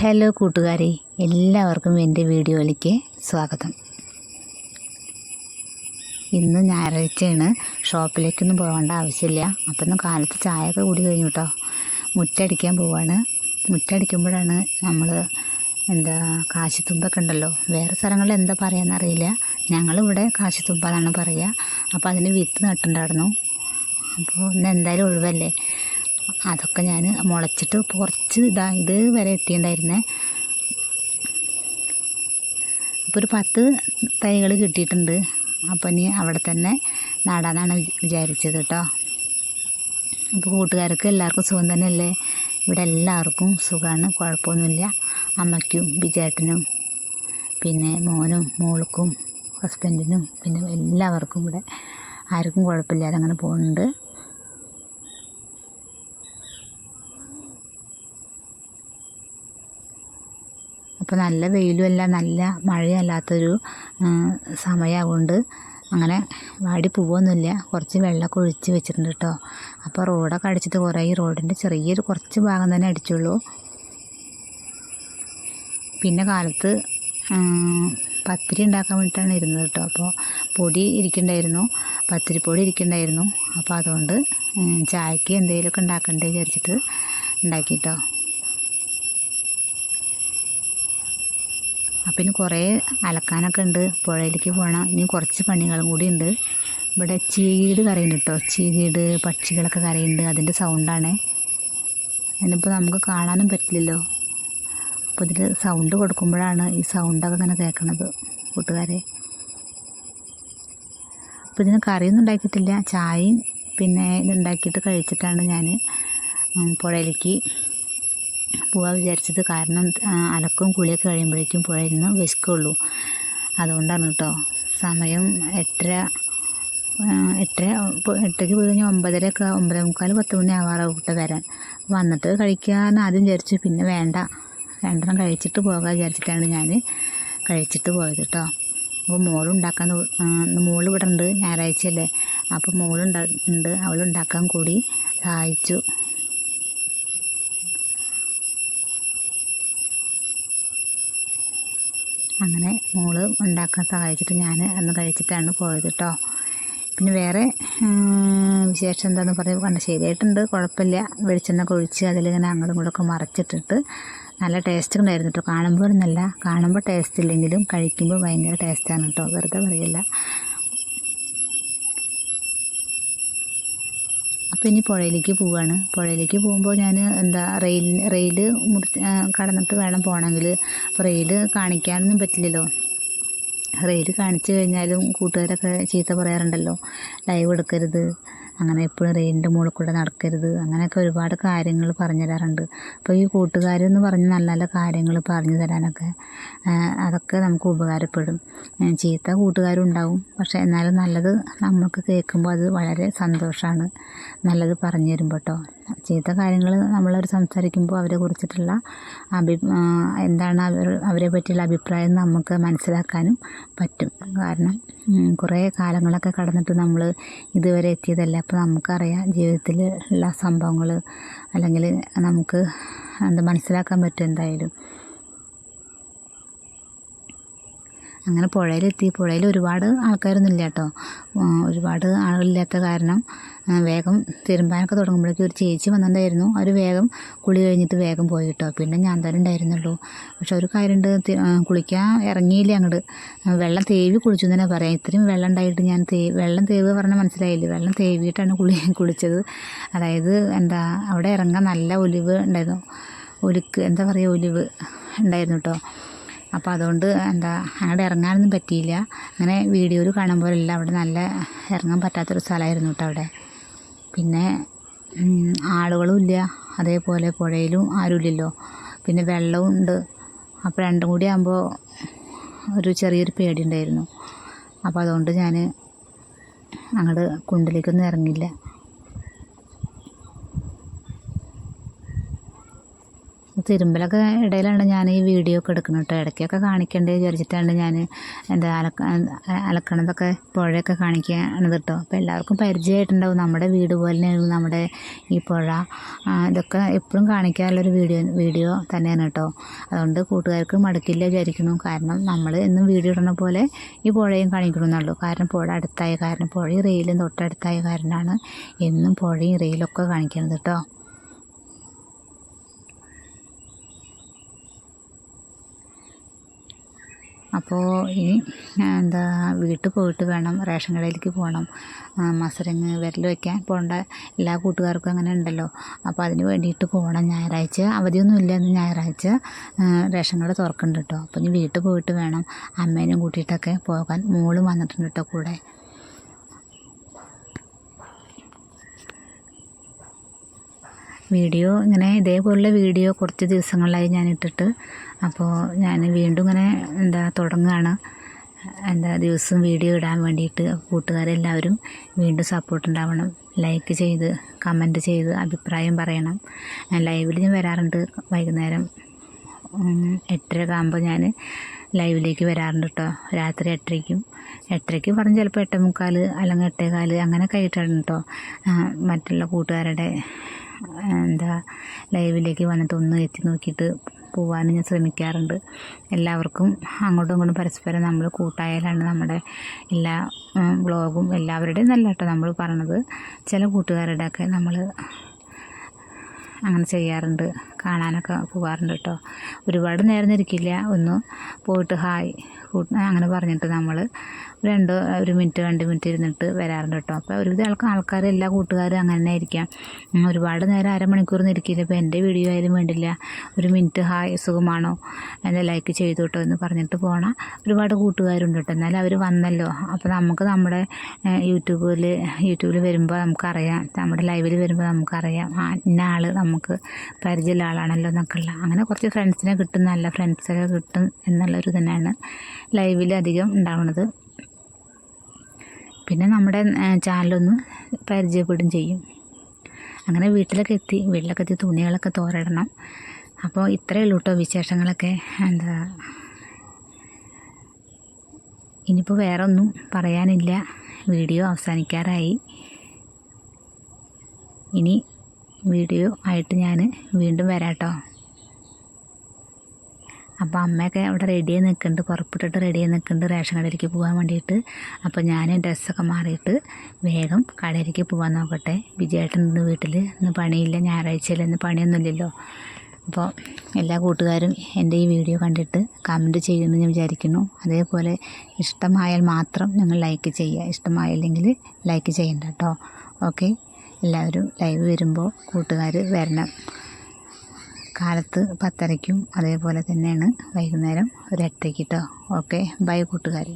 Hello കൂട്ടുകാരെ, എല്ലാവർക്കും എൻ്റെ വീഡിയോയിലേക്ക് സ്വാഗതം. ഇന്ന് ഞായറാഴ്ചയാണ്, ഷോപ്പിലേക്കൊന്നും പോകേണ്ട ആവശ്യമില്ല. അപ്പം ഇന്ന് കാലത്ത് ചായയൊക്കെ കൂടി കഴിഞ്ഞു കേട്ടോ. മുറ്റടിക്കാൻ പോവാണ്. മുറ്റടിക്കുമ്പോഴാണ് നമ്മൾ കാശിത്തുമ്പൊക്കെ ഉണ്ടല്ലോ, വേറെ സ്ഥലങ്ങളിൽ എന്താ പറയുകയെന്നറിയില്ല, ഞങ്ങളിവിടെ കാശിത്തുമ്പ എന്നാണ് പറയുക. അപ്പോൾ അതിന് വിത്ത് നട്ടിട്ടുണ്ടായിരുന്നു. അപ്പോൾ ഇന്ന് എന്തായാലും ഒഴിവല്ലേ, അതൊക്കെ ഞാൻ മുളച്ചിട്ട് കുറച്ച് ഇത് വരെ എത്തിയിട്ടുണ്ടായിരുന്നേ. അപ്പോൾ ഒരു 10 തൈകൾ കിട്ടിയിട്ടുണ്ട്. അപ്പോൾ ഇനി അവിടെ തന്നെ നടാനാണ് വിചാരിച്ചത് കേട്ടോ. അപ്പോൾ കൂട്ടുകാർക്ക് എല്ലാവർക്കും സുഖം തന്നെയല്ലേ? ഇവിടെ എല്ലാവർക്കും സുഖമാണ്, കുഴപ്പമൊന്നുമില്ല. അമ്മയ്ക്കും ബിജേട്ടനും പിന്നെ മോനും മോൾക്കും ഹസ്ബൻഡിനും പിന്നെ എല്ലാവർക്കും ഇവിടെ ആർക്കും കുഴപ്പമില്ലാതെ അങ്ങനെ പോകുന്നുണ്ട്. അപ്പോൾ നല്ല വെയിലുമല്ല നല്ല മഴയല്ലാത്തൊരു സമയമാകൊണ്ട് അങ്ങനെ വാടി പോവുമൊന്നുമില്ല. കുറച്ച് വെള്ളമൊക്കെ ഒഴിച്ച് വെച്ചിട്ടുണ്ട് കേട്ടോ. അപ്പോൾ റോഡൊക്കെ അടിച്ചിട്ട് കുറേ, ഈ റോഡിൻ്റെ ചെറിയൊരു കുറച്ച് ഭാഗം തന്നെ അടിച്ചുള്ളൂ. പിന്നെ കാലത്ത് പത്തിരി ഉണ്ടാക്കാൻ വേണ്ടിയിട്ടാണ് ഇരുന്നത് കേട്ടോ. അപ്പോൾ പൊടി ഇരിക്കുന്നുണ്ടായിരുന്നു, പത്തിരിപ്പൊടി ഇരിക്കുന്നുണ്ടായിരുന്നു. അപ്പോൾ അതുകൊണ്ട് ചായക്ക് എന്തെങ്കിലുമൊക്കെ ഉണ്ടാക്കണ്ടേ വിചാരിച്ചിട്ട് ഉണ്ടാക്കി കേട്ടോ. അപ്പം ഇനി കുറേ അലക്കാനൊക്കെ ഉണ്ട്, പുഴയിലേക്ക് പോകണം. ഇനി കുറച്ച് പണികളും കൂടി ഉണ്ട്. ഇവിടെ ചീകീട് കരയുന്നുണ്ട് കേട്ടോ. ചീകീട് പക്ഷികളൊക്കെ കരയുന്നുണ്ട്, അതിൻ്റെ സൗണ്ടാണ്. അതിനിപ്പോൾ നമുക്ക് കാണാനും പറ്റില്ലല്ലോ. അപ്പോൾ ഇതിൽ സൗണ്ട് കൊടുക്കുമ്പോഴാണ് ഈ സൗണ്ടൊക്കെ ഇങ്ങനെ കേൾക്കണത് കൂട്ടുകാരെ. അപ്പോൾ ഇതിന് കറിയൊന്നും ഉണ്ടാക്കിയിട്ടില്ല, ചായയും പിന്നെ ഇതുണ്ടാക്കിയിട്ട് കഴിച്ചിട്ടാണ് ഞാൻ പുഴയിലേക്ക് പോകാൻ വിചാരിച്ചത്. കാരണം അലക്കും കുളിയൊക്കെ കഴിയുമ്പോഴേക്കും പുഴയിൽ നിന്ന് വിശക്കുള്ളൂ. അതുകൊണ്ടാണ് കേട്ടോ. സമയം 8:30 പോയി കഴിഞ്ഞാൽ 9:30 9:45 10 മണി ആവാറാവും കേട്ടോ വരാൻ. വന്നിട്ട് കഴിക്കാൻ ആദ്യം വിചാരിച്ചു, പിന്നെ രണ്ടെണ്ണം കഴിച്ചിട്ട് പോകാൻ വിചാരിച്ചിട്ടാണ് ഞാൻ കഴിച്ചിട്ട് പോയത് കേട്ടോ. അപ്പോൾ മോൾ ഇവിടെ ഉണ്ട്, ഞായറാഴ്ചയല്ലേ. അപ്പോൾ മോളുണ്ട്, അവളുണ്ടാക്കാൻ കൂടി സഹായിച്ചു. അങ്ങനെ മോള് ഉണ്ടാക്കാൻ സഹായിച്ചിട്ട് ഞാൻ അന്ന് കഴിച്ചിട്ടാണ് പോയത് കേട്ടോ. പിന്നെ വേറെ വിശേഷം എന്താണെന്ന് പറയുമ്പോൾ ശരിയായിട്ടുണ്ട്, കുഴപ്പമില്ല. വെളിച്ചെണ്ണ ഒഴിച്ച് അതിലിങ്ങനെ അങ്ങോട്ടും ഇങ്ങോട്ടൊക്കെ മറച്ചിട്ടിട്ട് നല്ല ടേസ്റ്റ് ഉണ്ടായിരുന്നു കേട്ടോ. കാണുമ്പോൾ ടേസ്റ്റ് ഇല്ലെങ്കിലും കഴിക്കുമ്പോൾ ഭയങ്കര ടേസ്റ്റാണ് കേട്ടോ, വെറുതെ പറയില്ല. അപ്പോൾ ഇനി പുഴയിലേക്ക് പോവുകയാണ്. പുഴയിലേക്ക് പോകുമ്പോൾ ഞാൻ റെയിൽ കടന്നിട്ട് വേണം പോകണമെങ്കിൽ. അപ്പോൾ റെയിൽ കാണിക്കാനൊന്നും പറ്റില്ലല്ലോ. റെയിൽ കാണിച്ചു കഴിഞ്ഞാലും കൂട്ടുകാരൊക്കെ ചീത്ത പറയാറുണ്ടല്ലോ, ലൈവ് എടുക്കരുത്, അങ്ങനെ എപ്പോഴും റെയിലിൻ്റെ മുകളിൽ കൂടെ നടക്കരുത്, അങ്ങനെയൊക്കെ ഒരുപാട് കാര്യങ്ങൾ പറഞ്ഞു തരാറുണ്ട്. അപ്പോൾ ഈ കൂട്ടുകാരെന്ന് പറഞ്ഞ് നല്ല നല്ല കാര്യങ്ങൾ പറഞ്ഞു തരാനൊക്കെ അതൊക്കെ നമുക്ക് ഉപകാരപ്പെടും. ചീത്ത കൂട്ടുകാരും ഉണ്ടാവും, പക്ഷേ എന്നാലും നല്ലത് നമുക്ക് കേൾക്കുമ്പോൾ അത് വളരെ സന്തോഷമാണ്, നല്ലത് പറഞ്ഞു തരുമ്പോൾ കേട്ടോ. ചീത്ത കാര്യങ്ങൾ നമ്മളവർ സംസാരിക്കുമ്പോൾ അവരെ കുറിച്ചിട്ടുള്ള എന്താണ് അവരെ പറ്റിയുള്ള അഭിപ്രായം നമുക്ക് മനസ്സിലാക്കാനും പറ്റും. കാരണം കുറേ കാലങ്ങളൊക്കെ കടന്നിട്ട് നമ്മൾ ഇതുവരെ എത്തിയതല്ല. അപ്പോൾ നമുക്കറിയാം ജീവിതത്തിൽ ഉള്ള സംഭവങ്ങൾ, അല്ലെങ്കിൽ നമുക്ക് മനസ്സിലാക്കാൻ പറ്റും എന്തായാലും. അങ്ങനെ പുഴയിലെത്തി. പുഴയിൽ ഒരുപാട് ആൾക്കാരൊന്നും ഇല്ല കേട്ടോ. ഒരുപാട് ആളുകളില്ലാത്ത കാരണം വേഗം തിരുമ്പാനൊക്കെ തുടങ്ങുമ്പോഴേക്കും ഒരു ചേച്ചി വന്നിട്ടുണ്ടായിരുന്നു. അവർ വേഗം കുളി കഴിഞ്ഞിട്ട് വേഗം പോയി കേട്ടോ. പിന്നെ ഞാൻ തന്നെ ഉണ്ടായിരുന്നുള്ളൂ. പക്ഷെ ഒരു കാര്യമുണ്ട്, കുളിക്കാൻ ഇറങ്ങിയില്ല അങ്ങോട്ട്. വെള്ളം തേവി കുളിച്ചു എന്ന് തന്നെ പറയാം. ഇത്രയും വെള്ളം ഉണ്ടായിട്ട് ഞാൻ വെള്ളം തേവ് പറഞ്ഞാൽ മനസ്സിലായില്ലേ, വെള്ളം തേവിയിട്ടാണ് കുളിച്ചത്. അതായത് അവിടെ ഇറങ്ങാൻ നല്ല ഒലിവ് ഉണ്ടായിരുന്നു, ഒലിവ് ഉണ്ടായിരുന്നു കേട്ടോ. അപ്പോൾ അതുകൊണ്ട് അങ്ങോട്ട് ഇറങ്ങാനൊന്നും പറ്റിയില്ല. അങ്ങനെ വീഡിയോയിൽ കാണുമ്പോഴല്ല, അവിടെ നല്ല ഇറങ്ങാൻ പറ്റാത്തൊരു സ്ഥലമായിരുന്നു കേട്ടോ അവിടെ. പിന്നെ ആളുകളും ഇല്ല, അതേപോലെ പുഴയിലും ആരുമില്ലല്ലോ, പിന്നെ വെള്ളവും ഉണ്ട്. അപ്പോൾ രണ്ടും കൂടി ആകുമ്പോൾ ഒരു ചെറിയൊരു പേടിയുണ്ടായിരുന്നു. അപ്പോൾ അതുകൊണ്ട് ഞാൻ അങ്ങോട്ട് കുണ്ടിലേക്കൊന്നും ഇറങ്ങില്ല. തിരുമ്പലൊക്കെ ഇടയിലാണ് ഞാൻ ഈ വീഡിയോ ഒക്കെ എടുക്കുന്നത് കേട്ടോ. ഇടയ്ക്കൊക്കെ കാണിക്കേണ്ടത് വിചാരിച്ചിട്ടാണ് ഞാൻ എന്താ അലക്കണതൊക്കെ പുഴയൊക്കെ കാണിക്കണത് കേട്ടോ. അപ്പോൾ എല്ലാവർക്കും പരിചയമായിട്ടുണ്ടാവും, നമ്മുടെ വീട് പോലെ തന്നെയാണ് നമ്മുടെ ഈ പുഴ. ഇതൊക്കെ എപ്പോഴും കാണിക്കാറുള്ളൊരു വീഡിയോ തന്നെയാണ് കേട്ടോ. അതുകൊണ്ട് കൂട്ടുകാർക്ക് മടുക്കില്ല വിചാരിക്കുന്നു. കാരണം നമ്മൾ എന്നും വീഡിയോ ഇടുന്ന പോലെ ഈ പുഴയും കാണിക്കണമെന്നുള്ളൂ. കാരണം പുഴ അടുത്തായ കാരണം, പുഴയും റെയിലും തൊട്ടടുത്തായ കാരണമാണ് എന്നും പുഴയും റെയിലൊക്കെ കാണിക്കുന്നത് കേട്ടോ. അപ്പോൾ ഇനി എന്താ വീട്ടിൽ പോയിട്ട് വേണം, റേഷൻ കടയിലേക്ക് പോകണം. മസരങ്ങ് വിരൽ വയ്ക്കാൻ പോകേണ്ട എല്ലാ കൂട്ടുകാർക്കും അങ്ങനെ ഉണ്ടല്ലോ. അപ്പോൾ അതിന് വേണ്ടിയിട്ട് പോകണം. ഞായറാഴ്ച അവധിയൊന്നുമില്ല, ഇന്ന് ഞായറാഴ്ച റേഷൻ കട തുറക്കുന്നുണ്ട് കേട്ടോ. അപ്പോൾ ഇനി വീട്ടിൽ പോയിട്ട് വേണം അമ്മേനെയും കൂട്ടിയിട്ടൊക്കെ പോകാൻ. മോളും വന്നിട്ടുണ്ട് കേട്ടോ കൂടെ. വീഡിയോ ഇങ്ങനെ ഇതേപോലുള്ള വീഡിയോ കുറച്ച് ദിവസങ്ങളിലായി ഞാൻ ഇട്ടിട്ട്. അപ്പോൾ ഞാൻ വീണ്ടും ഇങ്ങനെ തുടങ്ങുകയാണ് ദിവസവും വീഡിയോ ഇടാൻ വേണ്ടിയിട്ട്. കൂട്ടുകാരെല്ലാവരും വീണ്ടും സപ്പോർട്ട് ഉണ്ടാവണം. ലൈക്ക് ചെയ്ത് കമൻറ്റ് ചെയ്ത് അഭിപ്രായം പറയണം. ലൈവിൽ ഞാൻ വരാറുണ്ട് വൈകുന്നേരം 8:30 ആകുമ്പോൾ ഞാൻ ലൈവിലേക്ക് വരാറുണ്ട് കേട്ടോ. രാത്രി 8:30 പറഞ്ഞ് ചിലപ്പോൾ 8:45 അല്ലെങ്കിൽ 8:15 അങ്ങനെയൊക്കെ ആയിട്ടാണ് കേട്ടോ മറ്റുള്ള കൂട്ടുകാരുടെ ലൈവിലേക്ക് വന്നിട്ട് ഒന്ന് എത്തി നോക്കിയിട്ട് പോകാൻ ഞാൻ ശ്രമിക്കാറുണ്ട്. എല്ലാവർക്കും അങ്ങോട്ടും ഇങ്ങോട്ടും പരസ്പരം നമ്മൾ കൂട്ടായാലാണ് നമ്മുടെ എല്ലാ വ്ളോഗും എല്ലാവരുടെയും നല്ല കേട്ടോ നമ്മൾ പറയണത്. ചില കൂട്ടുകാരുടെയൊക്കെ നമ്മൾ അങ്ങനെ ചെയ്യാറുണ്ട്, കാണാനൊക്കെ പോകാറുണ്ട് കേട്ടോ. ഒരുപാട് നേരം ഇരിക്കില്ല, ഒന്ന് പോയിട്ട് ഹായ് അങ്ങനെ പറഞ്ഞിട്ട് നമ്മൾ 1 മിനിറ്റ് 2 മിനിറ്റ് ഇരുന്നിട്ട് വരാറുണ്ട് കേട്ടോ. അപ്പോൾ ഒരുവിധ ആൾക്കാർ എല്ലാ കൂട്ടുകാരും അങ്ങനെ തന്നെ ആയിരിക്കാം. ഒരുപാട് നേരം അരമണിക്കൂർ ഇരിക്കില്ല. ഇപ്പോൾ എൻ്റെ വീഡിയോ ആയാലും വേണ്ടില്ല, 1 മിനിറ്റ് ഹായ് സുഖമാണോ ലൈക്ക് ചെയ്തു കേട്ടോ എന്ന് പറഞ്ഞിട്ട് പോകണം ഒരുപാട് കൂട്ടുകാരുണ്ട് കേട്ടോ. എന്നാലും അവർ വന്നല്ലോ, അപ്പോൾ നമുക്ക് നമ്മുടെ യൂട്യൂബിൽ വരുമ്പോൾ നമുക്കറിയാം, നമ്മുടെ ലൈവിൽ വരുമ്പോൾ നമുക്കറിയാം ഇന്ന ആൾ നമുക്ക് പരിചയമുള്ള ആളാണല്ലോ എന്നൊക്കെയുള്ള അങ്ങനെ കുറച്ച് ഫ്രണ്ട്സിനെ കിട്ടും, നല്ല ഫ്രണ്ട്സൊക്കെ കിട്ടും എന്നുള്ളൊരു തന്നെയാണ് ലൈവിൽ അധികം ഉണ്ടാവുന്നത്. പിന്നെ നമ്മുടെ ചാനലൊന്ന് പരിചയപ്പെടും ചെയ്യും. അങ്ങനെ വീട്ടിലൊക്കെ എത്തി തുണികളൊക്കെ തോരയിടണം. അപ്പോൾ ഇത്രയേ ഉള്ളൂ കേട്ടോ വിശേഷങ്ങളൊക്കെ. ഇനിയിപ്പോൾ വേറെ ഒന്നും പറയാനില്ല, വീഡിയോ അവസാനിക്കാറായി. ഇനി വീഡിയോ ആയിട്ട് ഞാൻ വീണ്ടും വരാം കേട്ടോ. അപ്പോൾ അമ്മയൊക്കെ അവിടെ റെഡിയായി നിൽക്കുന്നുണ്ട്, പുറപ്പെട്ടിട്ട് റെഡിയായി നിൽക്കുന്നുണ്ട് റേഷൻ കടയിലേക്ക് പോകാൻ വേണ്ടിയിട്ട്. അപ്പോൾ ഞാൻ ഡ്രസ്സൊക്കെ മാറിയിട്ട് വേഗം കടയിലേക്ക് പോകാൻ നോക്കട്ടെ. വിജയേട്ടൻ ഇന്ന് വീട്ടിൽ, ഇന്ന് പണിയില്ല, ഞായറാഴ്ചയിൽ ഇന്ന് പണിയൊന്നുമില്ലല്ലോ. അപ്പോൾ എല്ലാ കൂട്ടുകാരും എൻ്റെ ഈ വീഡിയോ കണ്ടിട്ട് കമൻറ്റ് ചെയ്യുമെന്ന് ഞാൻ വിചാരിക്കുന്നു. അതേപോലെ ഇഷ്ടമായാൽ മാത്രം നിങ്ങൾ ലൈക്ക് ചെയ്യുക, ഇഷ്ടമായില്ലെങ്കിൽ ലൈക്ക് ചെയ്യണ്ട കേട്ടോ. ഓക്കെ, എല്ലാവരും ലൈവ് വരുമ്പോൾ കൂട്ടുകാർ വരണം. കാലത്ത് 10:30 അതേപോലെ തന്നെയാണ് വൈകുന്നേരം 8:00 കേട്ടോ. ഓക്കെ, ബൈ കൂട്ടുകാർ.